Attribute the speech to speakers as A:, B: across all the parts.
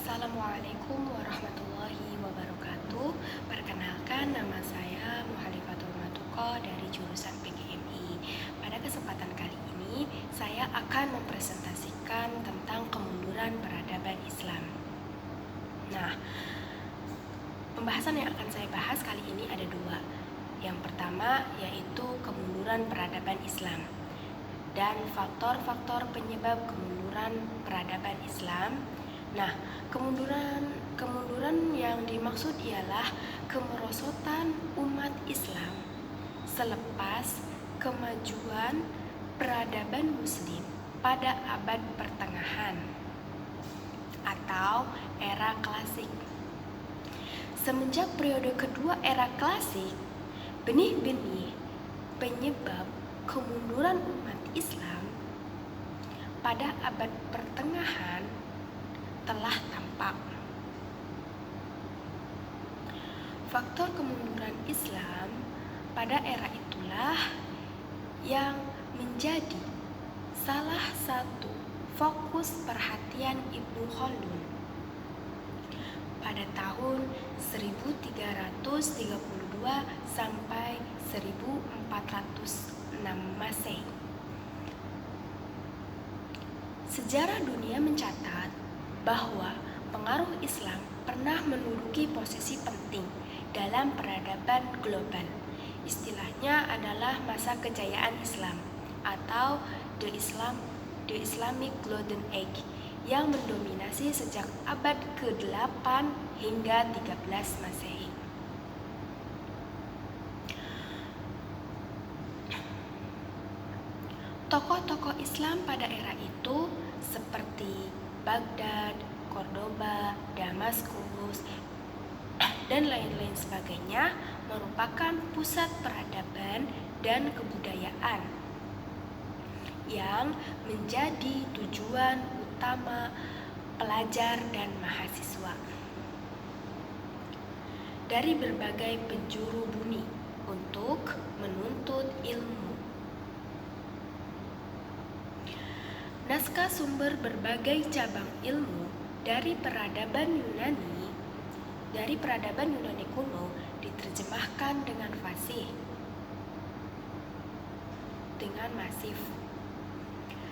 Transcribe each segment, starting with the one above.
A: Assalamualaikum warahmatullahi wabarakatuh. Perkenalkan, nama saya Muhalifatul Matuko dari jurusan PGMI. Pada kesempatan kali ini, saya akan mempresentasikan tentang kemunduran peradaban Islam. Nah, pembahasan yang akan saya bahas kali ini ada dua. Yang pertama yaitu kemunduran peradaban Islam dan faktor-faktor penyebab kemunduran peradaban Islam. Nah, kemunduran yang dimaksud ialah kemerosotan umat Islam selepas kemajuan peradaban Muslim pada abad pertengahan atau era klasik. Semenjak periode kedua era klasik, benih-benih penyebab kemunduran umat Islam pada abad pertengahan telah tampak. Faktor kemunduran Islam pada era itulah yang menjadi salah satu fokus perhatian Ibnu Khaldun pada tahun 1332 sampai 1406 Masehi. Sejarah dunia mencatat bahwa pengaruh Islam pernah menduduki posisi penting dalam peradaban global. Istilahnya adalah masa kejayaan Islam atau The Islamic Golden Age yang mendominasi sejak abad ke-8 hingga 13 Masehi. Tokoh-tokoh Islam pada era itu seperti Baghdad, Cordoba, Damaskus, dan lain-lain sebagainya merupakan pusat peradaban dan kebudayaan yang menjadi tujuan utama pelajar dan mahasiswa dari berbagai penjuru bumi untuk menuntut ilmu. Naskah sumber berbagai cabang ilmu dari peradaban Yunani kuno diterjemahkan dengan masif.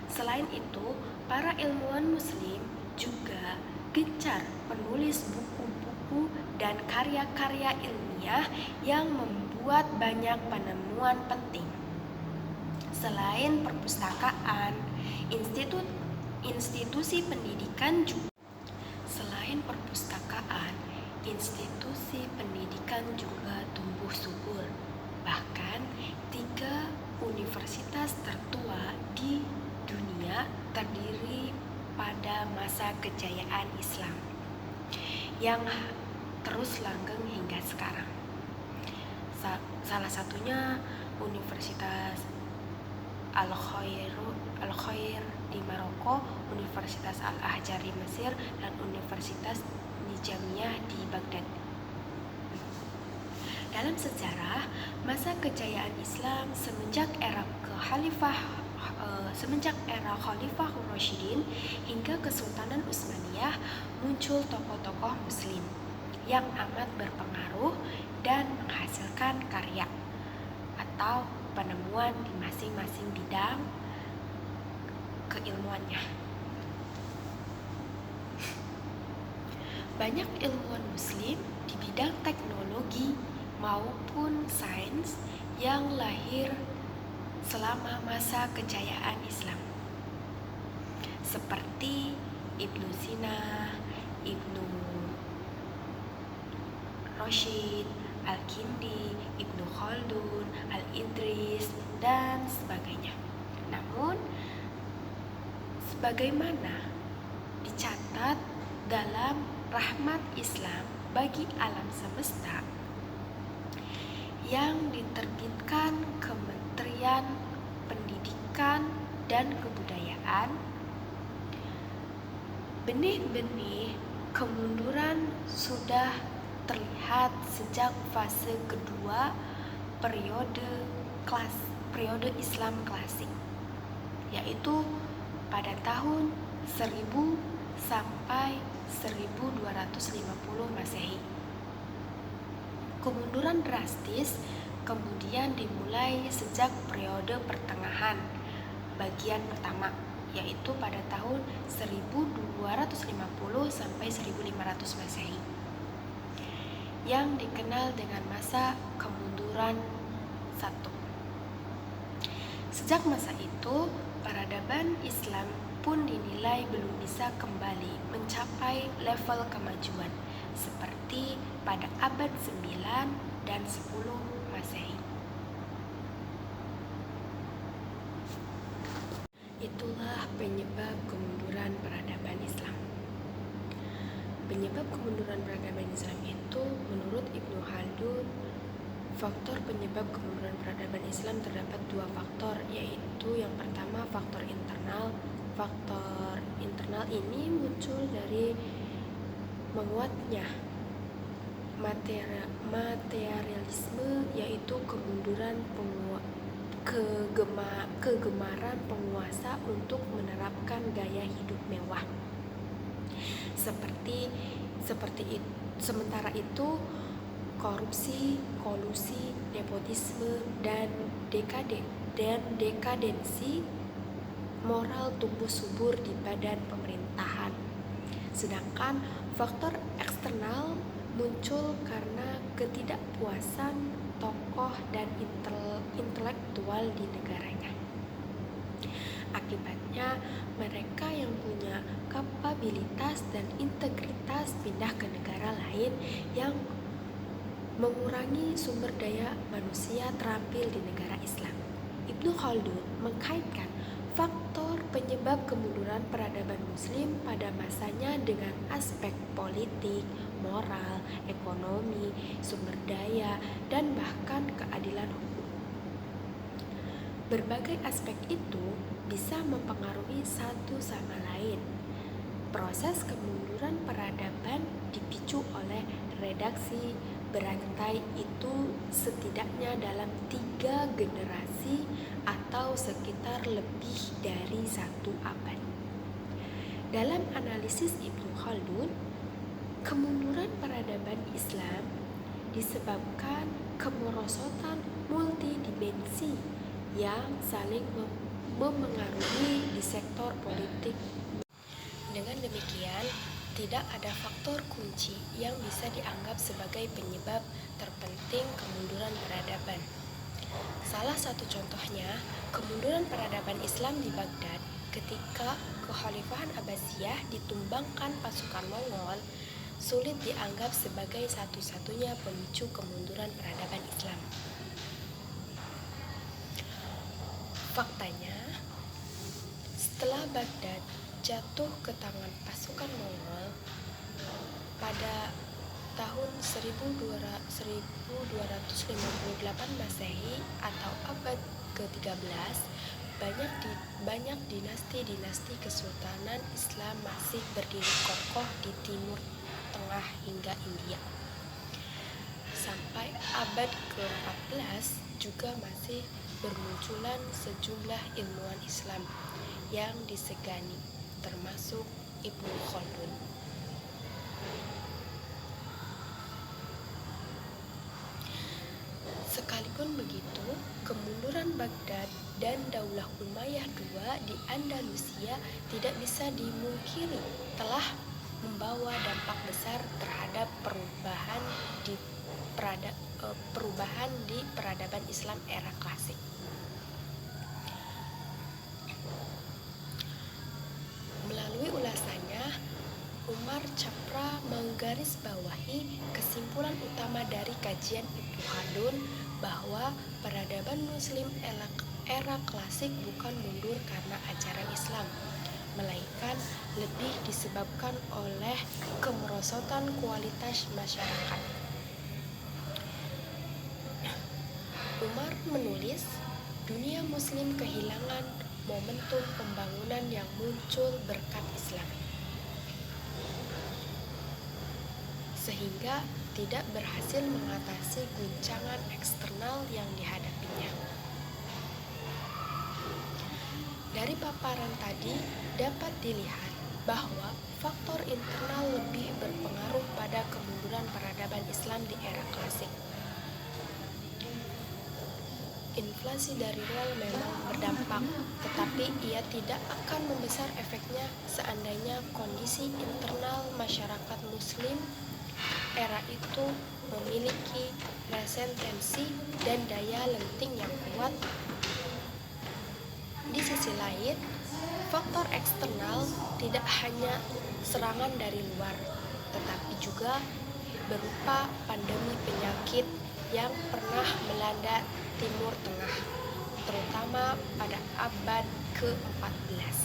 A: Selain itu, para ilmuwan Muslim juga gencar menulis buku-buku dan karya-karya ilmiah yang membuat banyak penemuan penting. Selain perpustakaan, institusi pendidikan juga tumbuh subur. Bahkan 3 universitas tertua di dunia terdiri pada masa kejayaan Islam yang terus langgeng hingga sekarang. Salah satunya Universitas Al-Khair di Maroko, Universitas Al-Azhar di Mesir, dan Universitas Nizamiyah di Baghdad. Dalam sejarah, masa kejayaan Islam semenjak era Khalifah Rasyidin hingga Kesultanan Utsmaniyah, muncul tokoh-tokoh Muslim yang amat berpengaruh dan menghasilkan karya atau penemuan di masing-masing bidang keilmuannya. Banyak ilmuwan Muslim di bidang teknologi maupun sains yang lahir selama masa kejayaan Islam, seperti Ibnu Sina, Ibnu Rushd, Al-Kindi, Ibnu Khaldun, Al-Idris, dan sebagainya. Namun, sebagaimana dicatat dalam Rahmat Islam bagi Alam Semesta yang diterbitkan Kementerian Pendidikan dan Kebudayaan, benih-benih kemunduran sudah terlihat sejak fase kedua periode Islam klasik, yaitu pada tahun 1000 sampai sampai 1250 Masehi. Kemunduran drastis kemudian dimulai sejak periode pertengahan bagian pertama, yaitu pada tahun 1250 sampai 1500 Masehi, yang dikenal dengan masa kemunduran 1. Sejak masa itu, peradaban Islam pun dinilai belum bisa kembali mencapai level kemajuan seperti pada abad 9 dan 10 Masehi. Itulah penyebab kemunduran peradaban Islam. Penyebab kemunduran peradaban Islam itu menurut Ibnu Khaldun, faktor penyebab kemunduran peradaban Islam terdapat 2 faktor, yaitu yang pertama faktor internal. Faktor internal ini muncul dari menguatnya materialisme, yaitu kemunduran kegemaran penguasa untuk menerapkan gaya hidup mewah. Sementara itu korupsi, kolusi, nepotisme, dan dekadensi moral tumbuh subur di badan pemerintahan. Sedangkan faktor eksternal muncul karena ketidakpuasan tokoh dan intelektual di negaranya. Akibatnya, mereka yang punya kapabilitas dan integritas pindah ke negara lain yang mengurangi sumber daya manusia terampil di negara Islam. Ibnu Khaldun mengkaitkan faktor penyebab kemunduran peradaban Muslim pada masanya dengan aspek politik, moral, ekonomi, sumber daya, dan bahkan keadilan hukum. Berbagai aspek itu bisa mempengaruhi satu sama lain. Proses kemunduran peradaban dipicu oleh redaksi berantai itu setidaknya dalam 3 generasi atau sekitar lebih dari 1 abad. Dalam analisis Ibnu Khaldun, kemunduran peradaban Islam disebabkan kemerosotan multidimensi yang saling memengaruhi di sektor politik. Dengan demikian, tidak ada faktor kunci yang bisa dianggap sebagai penyebab terpenting kemunduran peradaban. Salah satu contohnya, kemunduran peradaban Islam di Baghdad ketika Kekhalifahan Abbasiyah ditumbangkan pasukan Mongol sulit dianggap sebagai satu-satunya pemicu kemunduran peradaban Islam. Faktanya, setelah Baghdad jatuh ke tangan pasukan Mongol pada tahun 1258 Masehi atau abad ke-13, banyak dinasti-dinasti kesultanan Islam masih berdiri kokoh di Timur Tengah hingga India. Sampai abad ke-14 juga masih bermunculan sejumlah ilmuwan Islam yang disegani, termasuk Ibnu Khaldun. Sekalipun begitu, kemunduran Baghdad dan Daulah Umayyah II di Andalusia tidak bisa dimungkiri telah membawa dampak besar terhadap perubahan di peradaban Islam era klasik. Melalui ulasannya, Umar Chapra menggarisbawahi kesimpulan utama dari kajian Ibnu Khaldun bahwa peradaban Muslim era klasik bukan mundur karena ajaran Islam, melainkan lebih disebabkan oleh kemerosotan kualitas masyarakat. Umar menulis, dunia Muslim kehilangan momentum pembangunan yang muncul berkat Islam, sehingga tidak berhasil mengatasi guncangan eksternal yang dihadapinya. Dari paparan tadi dapat dilihat bahwa faktor internal lebih berpengaruh pada kemunduran peradaban Islam di era klasik. Inflasi dari real memang berdampak, tetapi ia tidak akan membesar efeknya seandainya kondisi internal masyarakat Muslim era itu memiliki resistensi dan daya lenting yang kuat. Di sisi lain, faktor eksternal tidak hanya serangan dari luar, tetapi juga berupa pandemi penyakit yang pernah melanda Timur Tengah, terutama pada abad ke-14.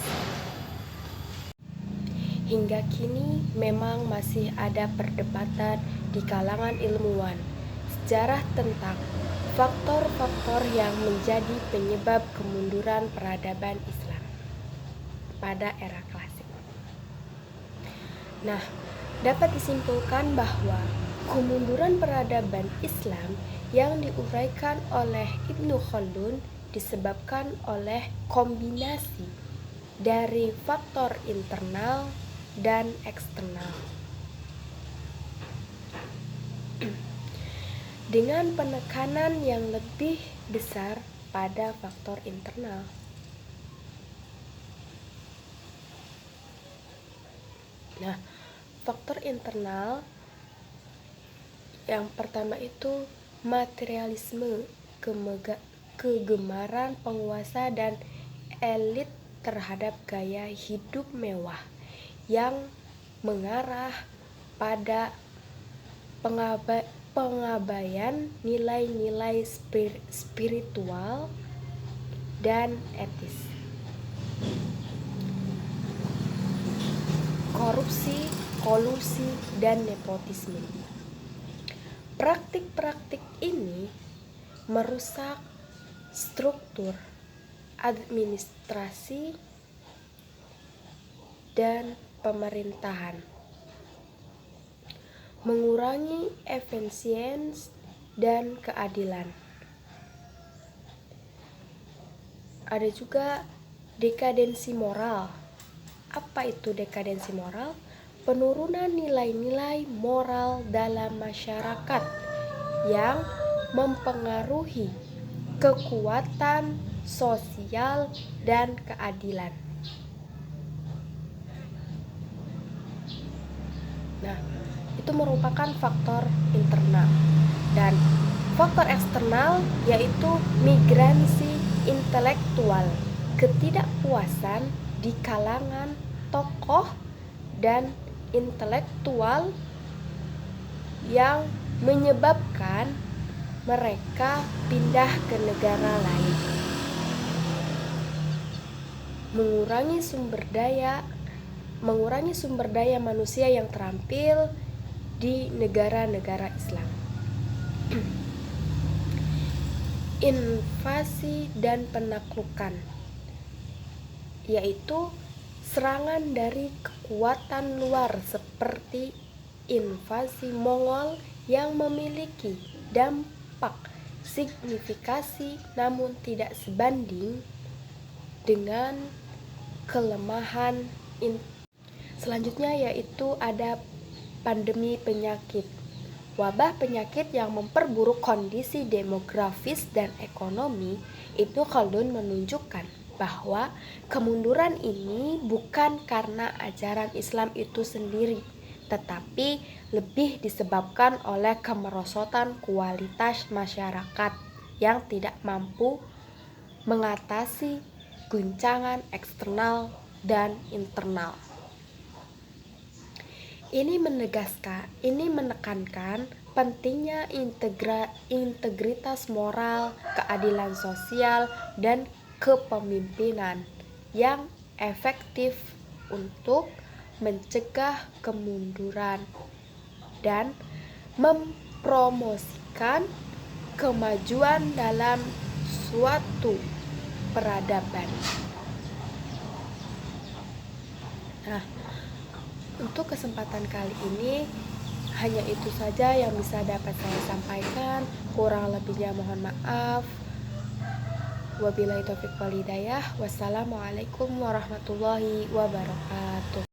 A: Hingga kini memang masih ada perdebatan di kalangan ilmuwan sejarah tentang faktor-faktor yang menjadi penyebab kemunduran peradaban Islam pada era klasik. Nah, dapat disimpulkan bahwa kemunduran peradaban Islam yang diuraikan oleh Ibnu Khaldun disebabkan oleh kombinasi dari faktor internal dan eksternal. Dengan penekanan yang lebih besar pada faktor internal. Nah, faktor internal yang pertama itu materialisme, kegemaran penguasa dan elit terhadap gaya hidup mewah yang mengarah pada pengabaian nilai-nilai spiritual dan etis. Korupsi, kolusi, dan nepotisme. Praktik-praktik ini merusak struktur administrasi dan pemerintahan, mengurangi efisiensi dan keadilan. Ada juga dekadensi moral. Apa itu dekadensi moral? Penurunan nilai-nilai moral dalam masyarakat yang mempengaruhi kekuatan sosial dan keadilan. Nah, itu merupakan faktor internal. Dan faktor eksternal yaitu migransi intelektual, ketidakpuasan di kalangan tokoh dan intelektual yang menyebabkan mereka pindah ke negara lain. Mengurangi sumber daya manusia yang terampil di negara-negara Islam. Invasi dan penaklukan, yaitu serangan dari kekuatan luar seperti invasi Mongol yang memiliki dampak signifikasi namun tidak sebanding dengan kelemahan. Selanjutnya yaitu ada pandemi penyakit. Wabah penyakit yang memperburuk kondisi demografis dan ekonomi. Ibnu Khaldun menunjukkan bahwa kemunduran ini bukan karena ajaran Islam itu sendiri, tetapi lebih disebabkan oleh kemerosotan kualitas masyarakat yang tidak mampu mengatasi guncangan eksternal dan internal. Ini menekankan pentingnya integritas moral, keadilan sosial, dan kepemimpinan yang efektif untuk mencegah kemunduran dan mempromosikan kemajuan dalam suatu peradaban. Nah, untuk kesempatan kali ini hanya itu saja yang bisa dapat saya sampaikan. Kurang lebihnya mohon maaf. Wabillahi taufiq wal hidayah. Wassalamualaikum warahmatullahi wabarakatuh.